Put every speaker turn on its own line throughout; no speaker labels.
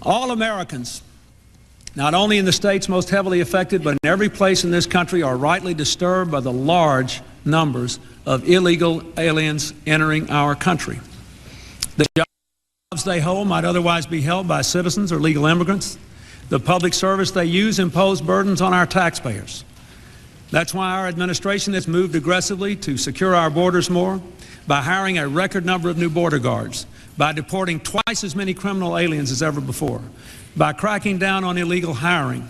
All Americans, not only in the states most heavily affected, but in every place in this country, are rightly disturbed by the large numbers of illegal aliens entering our country. The jobs they hold might otherwise be held by citizens or legal immigrants. The public service they use impose burdens on our taxpayers. That's why our administration has moved aggressively to secure our borders more, by hiring a record number of new border guards, by deporting twice as many criminal aliens as ever before, by cracking down on illegal hiring,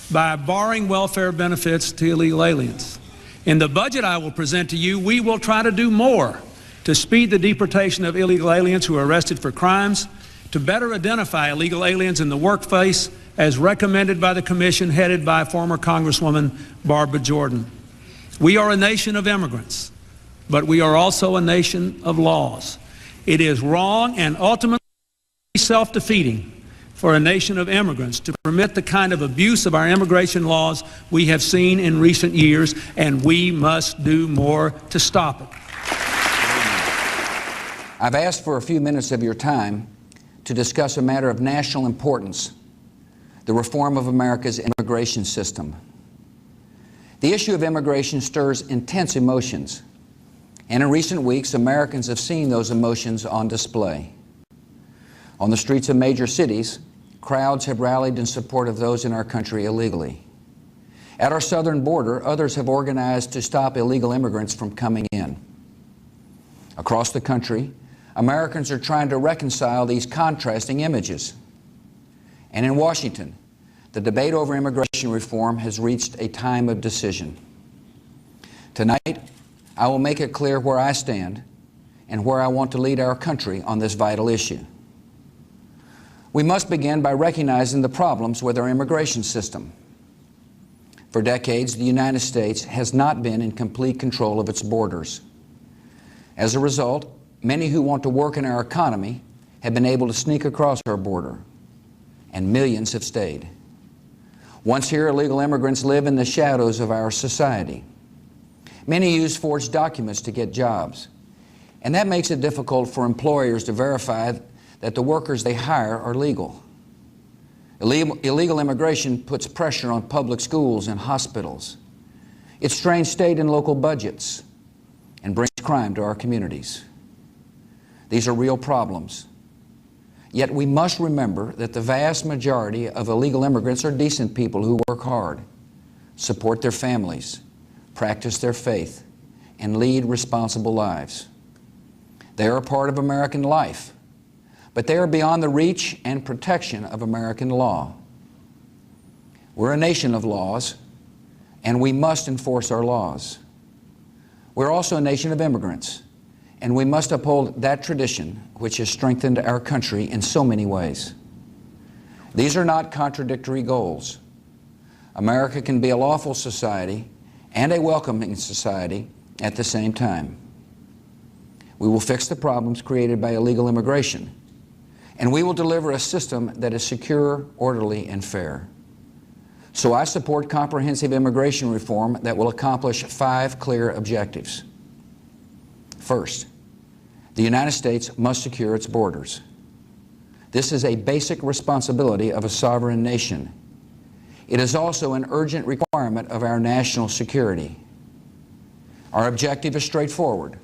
by barring welfare benefits to illegal aliens. In the budget I will present to you, we will try to do more to speed the deportation of illegal aliens who are arrested for crimes, to better identify illegal aliens in the workplace as recommended by the commission headed by former Congresswoman Barbara Jordan. We are a nation of immigrants, but we are also a nation of laws. It is wrong and ultimately self-defeating for a nation of immigrants to permit the kind of abuse of our immigration laws we have seen in recent years, and we must do more to stop it.
I've asked for a few minutes of your time to discuss a matter of national importance: the reform of America's immigration system. The issue of immigration stirs intense emotions, and in recent weeks, Americans have seen those emotions on display. On the streets of major cities, crowds have rallied in support of those in our country illegally. At our southern border, others have organized to stop illegal immigrants from coming in. Across the country, Americans are trying to reconcile these contrasting images. And in Washington, the debate over immigration reform has reached a time of decision. Tonight, I will make it clear where I stand and where I want to lead our country on this vital issue. We must begin by recognizing the problems with our immigration system. For decades, the United States has not been in complete control of its borders. As a result, many who want to work in our economy have been able to sneak across our border, and millions have stayed. Once here, illegal immigrants live in the shadows of our society. Many use forged documents to get jobs, and that makes it difficult for employers to verify that the workers they hire are legal. Illegal immigration puts pressure on public schools and hospitals. It strains state and local budgets and brings crime to our communities. These are real problems. Yet we must remember that the vast majority of illegal immigrants are decent people who work hard, support their families, practice their faith, and lead responsible lives. They are a part of American life, but they are beyond the reach and protection of American law. We're a nation of laws, and we must enforce our laws. We're also a nation of immigrants, and we must uphold that tradition which has strengthened our country in so many ways. These are not contradictory goals. America can be a lawful society and a welcoming society at the same time. We will fix the problems created by illegal immigration, and we will deliver a system that is secure, orderly, and fair. So I support comprehensive immigration reform that will accomplish 5 clear objectives. First, the United States must secure its borders. This is a basic responsibility of a sovereign nation. It is also an urgent requirement of our national security. Our objective is straightforward.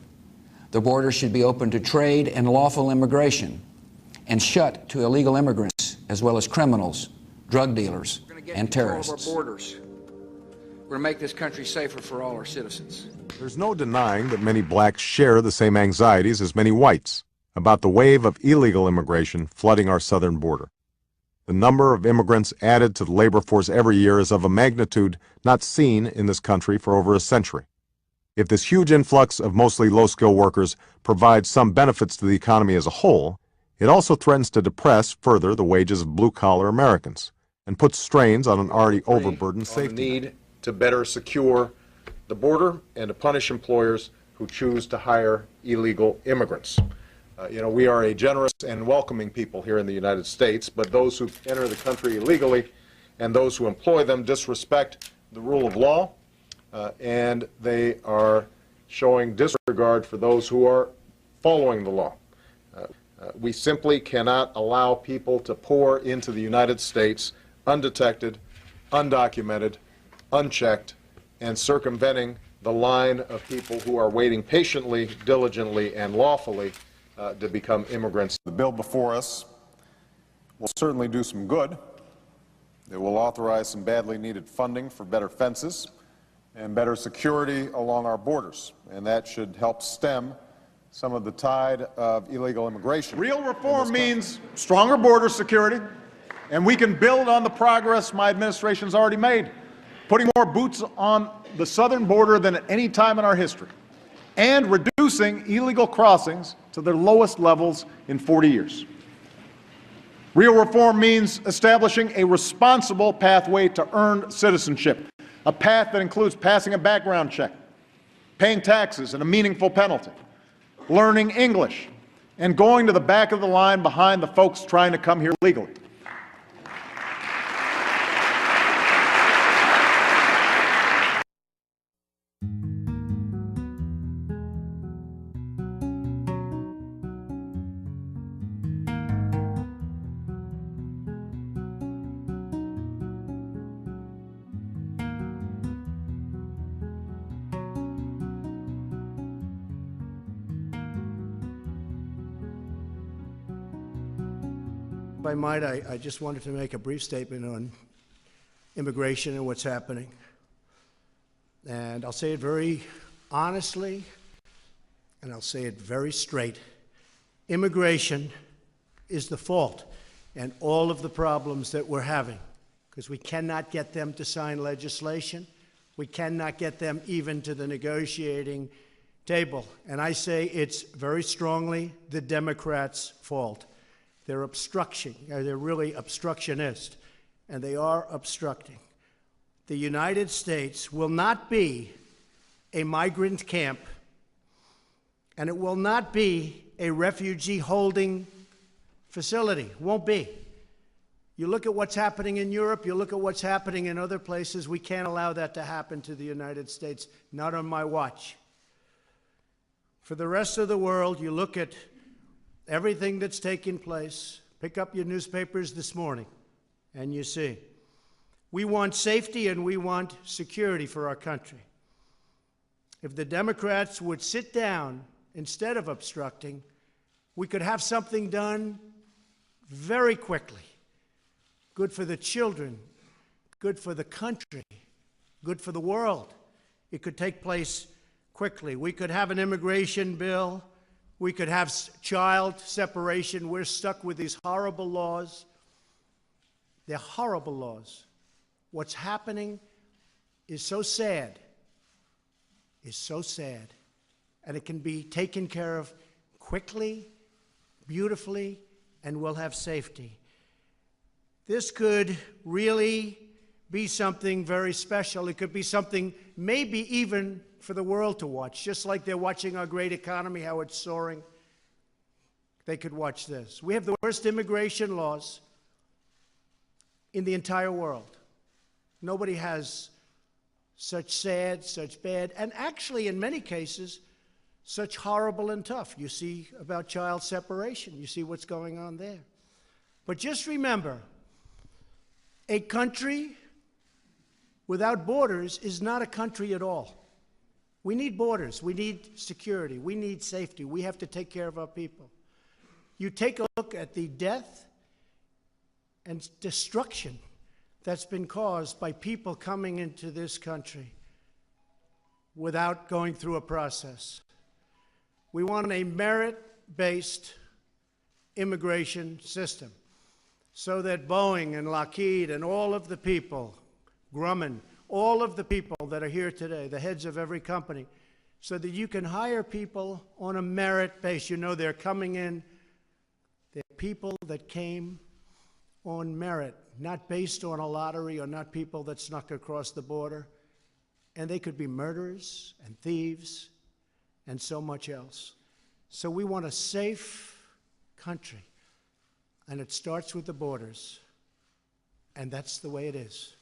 The border should be open to trade and lawful immigration, and shut to illegal immigrants as well as criminals, drug dealers, and terrorists. We're going to make this country safer for all our citizens.
There's no denying that many blacks share the same anxieties as many whites about the wave of illegal immigration flooding our southern border. The number of immigrants added to the labor force every year is of a magnitude not seen in this country for over a century. If this huge influx of mostly low-skilled workers provides some benefits to the economy as a whole, it also threatens to depress further the wages of blue-collar Americans and puts strains on an already overburdened safety net.
Need to better secure the border and to punish employers who choose to hire illegal immigrants. We are a generous and welcoming people here in the United States, but those who enter the country illegally and those who employ them disrespect the rule of law, and they are showing disregard for those who are following the law. We simply cannot allow people to pour into the United States undetected, undocumented, unchecked, and circumventing the line of people who are waiting patiently, diligently, and lawfully to become immigrants.
The bill before us will certainly do some good. It will authorize some badly needed funding for better fences and better security along our borders, and that should help stem some of the tide of illegal immigration.
Real reform means stronger border security, and we can build on the progress my administration's already made, putting more boots on the southern border than at any time in our history, and reducing illegal crossings to their lowest levels in 40 years. Real reform means establishing a responsible pathway to earned citizenship, a path that includes passing a background check, paying taxes and a meaningful penalty, learning English, and going to the back of the line behind the folks trying to come here legally.
If I might, I just wanted to make a brief statement on immigration and what's happening. And I'll say it very honestly, and I'll say it very straight. Immigration is the fault in all of the problems that we're having, because we cannot get them to sign legislation. We cannot get them even to the negotiating table. And I say it's very strongly the Democrats' fault. They're they're really obstructionist, and they are obstructing. The United States will not be a migrant camp, and it will not be a refugee holding facility. Won't be. You look at what's happening in Europe, you look at what's happening in other places, we can't allow that to happen to the United States, not on my watch. For the rest of the world, you look at everything that's taking place. Pick up your newspapers this morning, and you see. We want safety and we want security for our country. If the Democrats would sit down instead of obstructing, we could have something done very quickly. Good for the children, good for the country, good for the world. It could take place quickly. We could have an immigration bill. We could have child separation. We're stuck with these horrible laws. They're horrible laws. What's happening is so sad, and it can be taken care of quickly, beautifully, and we'll have safety. This could really be something very special. It could be something maybe even for the world to watch, just like they're watching our great economy, how it's soaring. They could watch this. We have the worst immigration laws in the entire world. Nobody has such sad, such bad, and actually in many cases, such horrible and tough. You see about child separation. You see what's going on there. But just remember, a country without borders is not a country at all. We need borders. We need security. We need safety. We have to take care of our people. You take a look at the death and destruction that's been caused by people coming into this country without going through a process. We want a merit-based immigration system so that Boeing and Lockheed and all of the people, Grumman, all of the people that are here today, the heads of every company, so that you can hire people on a merit base. You know they're coming in. They're people that came on merit, not based on a lottery or not people that snuck across the border. And they could be murderers and thieves and so much else. So we want a safe country, and it starts with the borders, and that's the way it is.